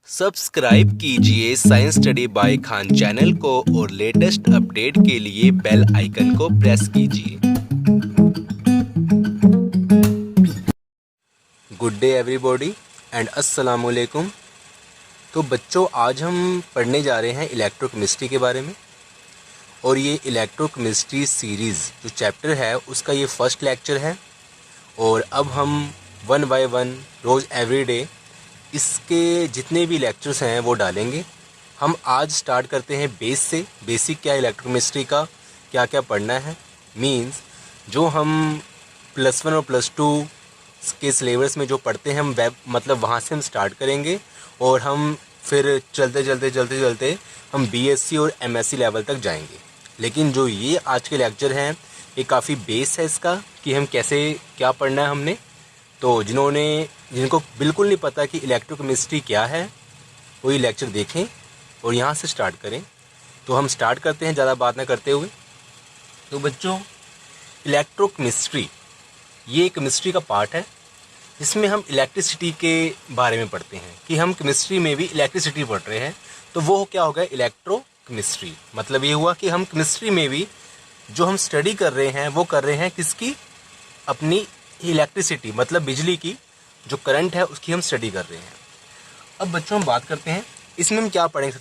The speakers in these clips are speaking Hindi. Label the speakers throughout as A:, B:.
A: सब्सक्राइब कीजिए science study bye Khan channel को और लेटेस्ट अपडेट के लिए बेल आइकन को प्रेस कीजिए। गुड डे एवरीबॉडी एंड अस्सलाम वालेकुम। तो बच्चों, आज हम पढ़ने जा रहे हैं इलेक्ट्रोकेमिस्ट्री के बारे में और ये इलेक्ट्रोकेमिस्ट्री सीरीज़ जो चैप्टर है उसका ये फर्स्ट लेक्चर है। और अब हम वन बाय वन रोज़ एवरीडे इसके जितने भी लेक्चर्स हैं वो डालेंगे। हम आज स्टार्ट करते हैं बेस से। बेसिक क्या है इलेक्ट्रोकेमिस्ट्री का, क्या क्या पढ़ना है, मींस जो हम +1 और +2 के सिलेबस में जो पढ़ते हैं हम मतलब वहाँ से हम स्टार्ट करेंगे और हम फिर चलते हम बीएससी और एमएससी लेवल तक जाएंगे। लेकिन जो ये आज के लेक्चर हैं ये काफ़ी बेस है इसका कि हम कैसे क्या पढ़ना है हमने। तो जिनको बिल्कुल नहीं पता कि इलेक्ट्रोकेमिस्ट्री क्या है वो ये लेक्चर देखें और यहाँ से स्टार्ट करें। तो हम स्टार्ट करते हैं ज़्यादा बात ना करते हुए। तो बच्चों, इलेक्ट्रोकेमिस्ट्री ये केमिस्ट्री का पार्ट है जिसमें हम इलेक्ट्रिसिटी के बारे में पढ़ते हैं कि हम केमिस्ट्री में भी इलेक्ट्रिसिटी पढ़ रहे हैं। तो वो क्या होगा इलेक्ट्रोकेमिस्ट्री। मतलब ये हुआ कि हम केमिस्ट्री में भी जो हम स्टडी कर रहे हैं वो कर रहे हैं किसकी, अपनी इलेक्ट्रिसिटी मतलब बिजली की जो करंट है उसकी हम स्टडी कर रहे हैं। अब बच्चों हम बात करते हैं इसमें हम क्या पढ़ेंगे।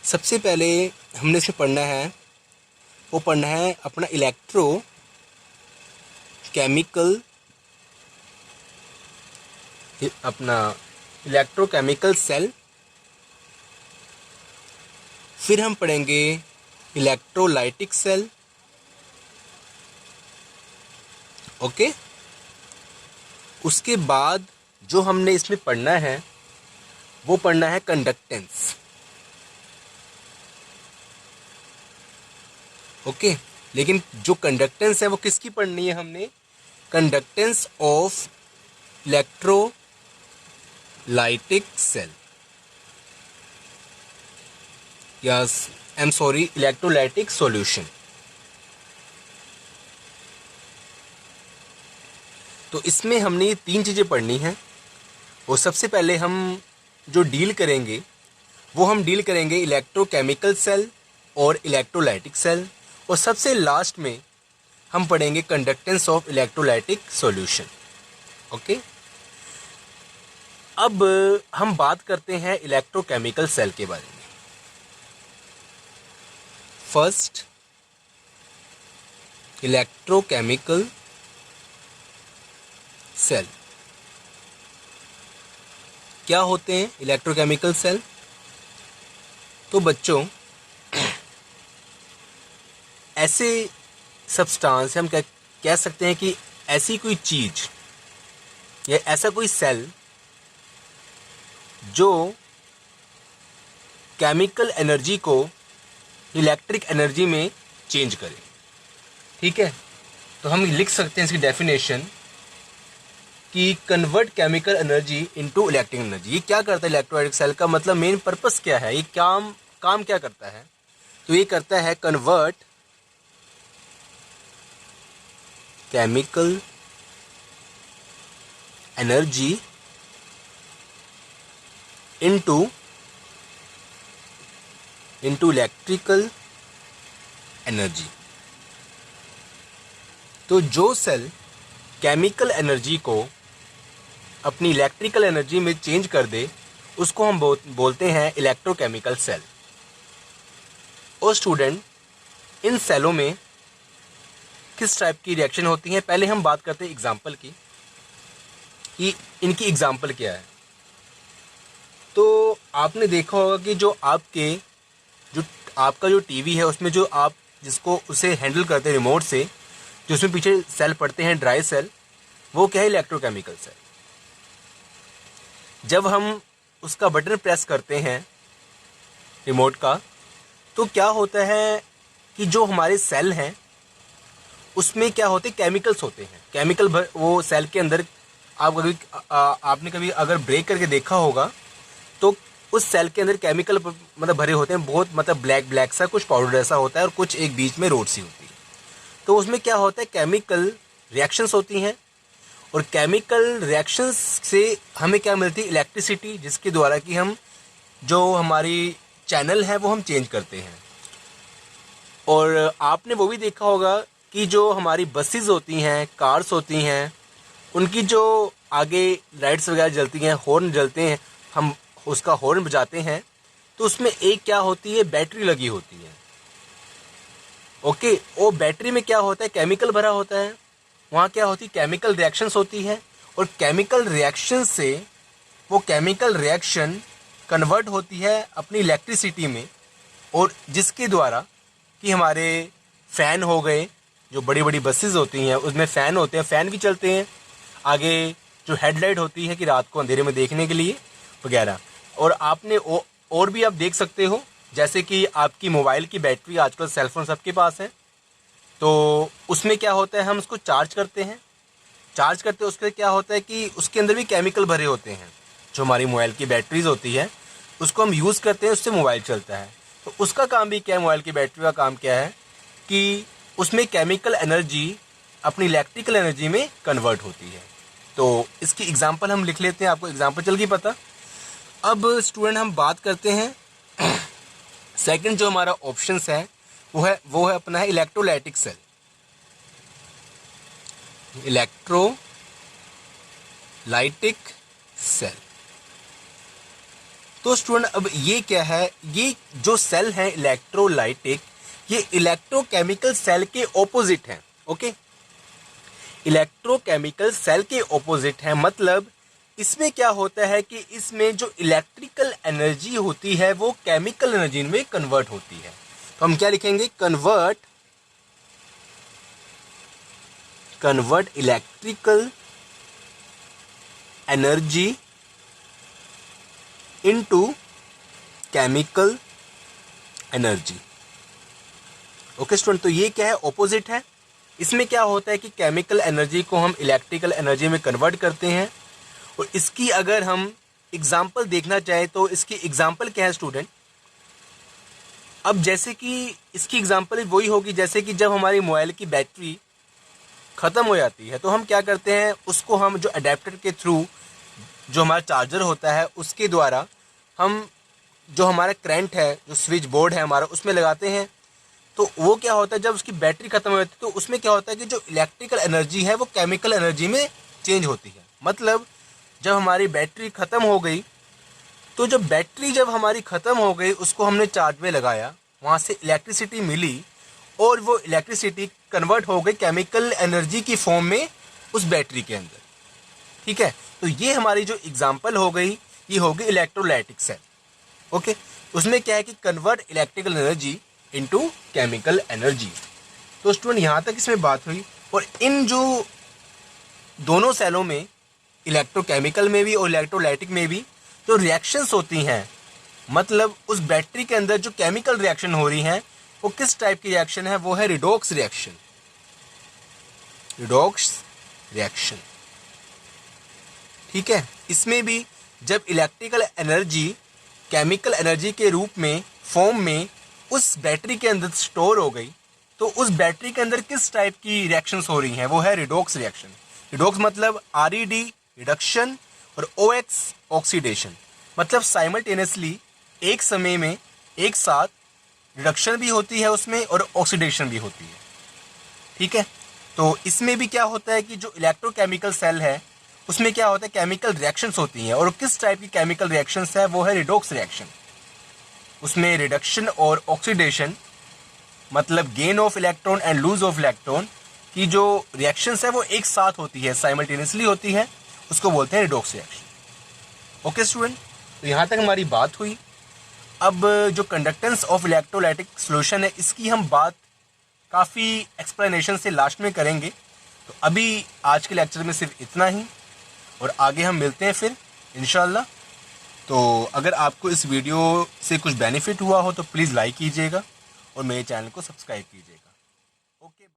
A: सबसे पहले हमने इसमें पढ़ना है वो पढ़ना है अपना इलेक्ट्रोकेमिकल सेल। फिर हम पढ़ेंगे इलेक्ट्रोलाइटिक सेल। ओके। उसके बाद जो हमने इसमें पढ़ना है वो पढ़ना है कंडक्टेंस। ओके। लेकिन जो कंडक्टेंस है वो किसकी पढ़नी है हमने, conductance of electrolytic cell, electrolytic solution. तो इसमें हमने ये 3 चीज़ें पढ़नी हैं। और सबसे पहले हम जो डील करेंगे वो हम डील करेंगे इलेक्ट्रोकेमिकल सेल और इलेक्ट्रोलाइटिक सेल। और सबसे लास्ट में हम पढ़ेंगे conductance of electrolytic solution. Okay. अब हम बात करते हैं इलेक्ट्रोकेमिकल सेल के बारे में। फर्स्ट, इलेक्ट्रोकेमिकल सेल क्या होते हैं इलेक्ट्रोकेमिकल सेल। तो बच्चों, ऐसे सब्सटेंस हम कह सकते हैं कि ऐसी कोई चीज या ऐसा कोई सेल जो केमिकल एनर्जी को इलेक्ट्रिक एनर्जी में चेंज करे। ठीक है। तो हम लिख सकते हैं इसकी डेफिनेशन कि convert chemical energy into electric energy. ये क्या करता है इलेक्ट्रोलाइटिक सेल का, मतलब मेन पर्पस क्या है, ये काम क्या करता है। तो ये करता है convert chemical energy into electrical energy. तो जो सेल केमिकल एनर्जी को अपनी इलेक्ट्रिकल एनर्जी में चेंज कर दे उसको हम बोलते हैं इलेक्ट्रोकेमिकल सेल। और स्टूडेंट, इन सेलों में किस टाइप की रिएक्शन होती हैं, पहले हम बात करते हैं एग्जाम्पल की कि इनकी एग्जाम्पल क्या है। तो आपने देखा होगा कि जो आपका जो टीवी है उसमें जो आप जिसको उसे हैंडल करते हैं रिमोट से, जो उसमें पीछे सेल पड़ते हैं ड्राई सेल, वो क्या है इलेक्ट्रोकेमिकल सेल। जब हम उसका बटन प्रेस करते हैं रिमोट का तो क्या होता है कि जो हमारे सेल हैं उसमें क्या होते हैं, केमिकल्स होते हैं। केमिकल वो सेल के अंदर आपने कभी अगर ब्रेक करके देखा होगा तो उस सेल के अंदर केमिकल मतलब भरे होते हैं, बहुत मतलब ब्लैक सा कुछ पाउडर ऐसा होता है और कुछ एक बीच में रोड सी होती है। तो उसमें क्या होता है, केमिकल रिएक्शंस होती हैं और केमिकल रिएक्शंस से हमें क्या मिलती है, इलेक्ट्रिसिटी, जिसके द्वारा कि हम जो हमारी चैनल है वो हम चेंज करते हैं। और आपने वो भी देखा होगा कि जो हमारी बसेस होती हैं, कार्स होती हैं, उनकी जो आगे लाइट्स वगैरह जलती हैं, हॉर्न जलते हैं, हम उसका हॉर्न बजाते हैं, तो उसमें एक क्या होती है, बैटरी लगी होती है। ओके, वो बैटरी में क्या होता है, केमिकल भरा होता है, वहाँ क्या होती है, केमिकल रिएक्शंस होती है, और केमिकल रिएक्शन से वो केमिकल रिएक्शन कन्वर्ट होती है अपनी इलेक्ट्रिसिटी में, और जिसके द्वारा कि हमारे फ़ैन हो गए, जो बड़ी बड़ी बसेस होती हैं उसमें फ़ैन होते हैं, फ़ैन भी चलते हैं, आगे जो हेडलाइट होती है कि रात को अंधेरे में देखने के लिए वगैरह। और आपने और भी आप देख सकते हो, जैसे कि आपकी मोबाइल की बैटरी, आजकल सेलफोन सबके पास है, तो उसमें क्या होता है, हम उसको चार्ज करते हैं, उसके क्या होता है कि उसके अंदर भी केमिकल भरे होते हैं। जो हमारी मोबाइल की बैटरीज होती है उसको हम यूज़ करते हैं, उससे मोबाइल चलता है। तो उसका काम भी क्या है, मोबाइल की बैटरी का काम क्या है कि उसमें केमिकल एनर्जी अपनी इलेक्ट्रिकल एनर्जी में कन्वर्ट होती है। तो इसकी एग्जांपल हम लिख लेते हैं, आपको एग्जांपल चल गई पता। अब स्टूडेंट हम बात करते हैं सेकंड जो हमारा ऑप्शंस है वो है अपना है इलेक्ट्रोलाइटिक सेल। Electrolytic cell. तो स्टूडेंट अब ये क्या है, ये जो सेल है इलेक्ट्रोलाइटिक, ये इलेक्ट्रोकेमिकल सेल के ऑपोजिट है। ओके, इलेक्ट्रोकेमिकल सेल के ऑपोजिट है, मतलब इसमें क्या होता है कि इसमें जो इलेक्ट्रिकल एनर्जी होती है वो केमिकल एनर्जी में कन्वर्ट होती है। तो हम क्या लिखेंगे, convert electrical energy into chemical energy. Okay student, तो ये क्या है, ऑपोजिट है। इसमें क्या होता है कि केमिकल एनर्जी को हम इलेक्ट्रिकल एनर्जी में कन्वर्ट करते हैं। और इसकी अगर हम एग्जाम्पल देखना चाहें तो इसकी एग्जाम्पल क्या है स्टूडेंट, अब जैसे कि इसकी एग्जाम्पल वही होगी जैसे कि जब हमारी मोबाइल की बैटरी ख़त्म हो जाती है तो हम क्या करते हैं, उसको हम जो अडेप्टर के थ्रू जो हमारा चार्जर होता है उसके द्वारा हम जो हमारा करंट है, जो स्विच बोर्ड है हमारा, उसमें लगाते हैं। तो वो क्या होता है, जब उसकी बैटरी ख़त्म हो जाती है तो उसमें क्या होता है कि जो इलेक्ट्रिकल एनर्जी है वो केमिकल एनर्जी में चेंज होती है। मतलब जब हमारी बैटरी ख़त्म हो गई, तो जब बैटरी जब हमारी ख़त्म हो गई उसको हमने चार्ज में लगाया, वहाँ से इलेक्ट्रिसिटी मिली और वो इलेक्ट्रिसिटी कन्वर्ट हो गई केमिकल एनर्जी की फॉर्म में उस बैटरी के अंदर। ठीक है, तो ये हमारी जो एग्जांपल हो गई ये होगी इलेक्ट्रोलाइटिक सेल। ओके, उसमें क्या है कि convert electrical energy into chemical energy. तो स्टूडेंट यहाँ तक इसमें बात हुई। और इन जो दोनों सेलों में, इलेक्ट्रोकेमिकल में भी और इलेक्ट्रोलाइटिक में भी, जो रिएक्शंस होती हैं, मतलब उस बैटरी के अंदर जो केमिकल रिएक्शन हो रही हैं वो किस टाइप की रिएक्शन है, वो है रिडॉक्स रिएक्शन। ठीक है, इसमें भी जब इलेक्ट्रिकल एनर्जी केमिकल एनर्जी के रूप में, फॉर्म में उस बैटरी के अंदर स्टोर हो गई, तो उस बैटरी के अंदर किस टाइप की रिएक्शंस हो रही हैं, वो है रिडॉक्स रिएक्शन। रिडॉक्स मतलब RED रिडक्शन और OX ऑक्सीडेशन, मतलब साइमल्टेनियसली एक समय में एक साथ रिडक्शन भी होती है उसमें और ऑक्सीडेशन भी होती है। ठीक है, तो इसमें भी क्या होता है कि जो इलेक्ट्रोकेमिकल सेल है उसमें क्या होता है, केमिकल रिएक्शंस होती हैं, और किस टाइप की केमिकल रिएक्शंस है, वो है रिडॉक्स रिएक्शन। उसमें रिडक्शन और ऑक्सीडेशन, मतलब gain of electron and lose of electron की जो रिएक्शंस है वो एक साथ होती है, साइमल्टेनियसली होती है, उसको बोलते हैं रिडॉक्स रिएक्शन। ओके स्टूडेंट, तो यहाँ तक हमारी बात हुई। अब जो कंडक्टेंस ऑफ इलेक्ट्रोलाइटिक सॉल्यूशन है इसकी हम बात काफ़ी एक्सप्लेनेशन से लास्ट में करेंगे। तो अभी आज के लेक्चर में सिर्फ इतना ही, और आगे हम मिलते हैं फिर इंशाल्लाह। तो अगर आपको इस वीडियो से कुछ बेनिफिट हुआ हो तो प्लीज़ लाइक कीजिएगा और मेरे चैनल को सब्सक्राइब कीजिएगा। ओके।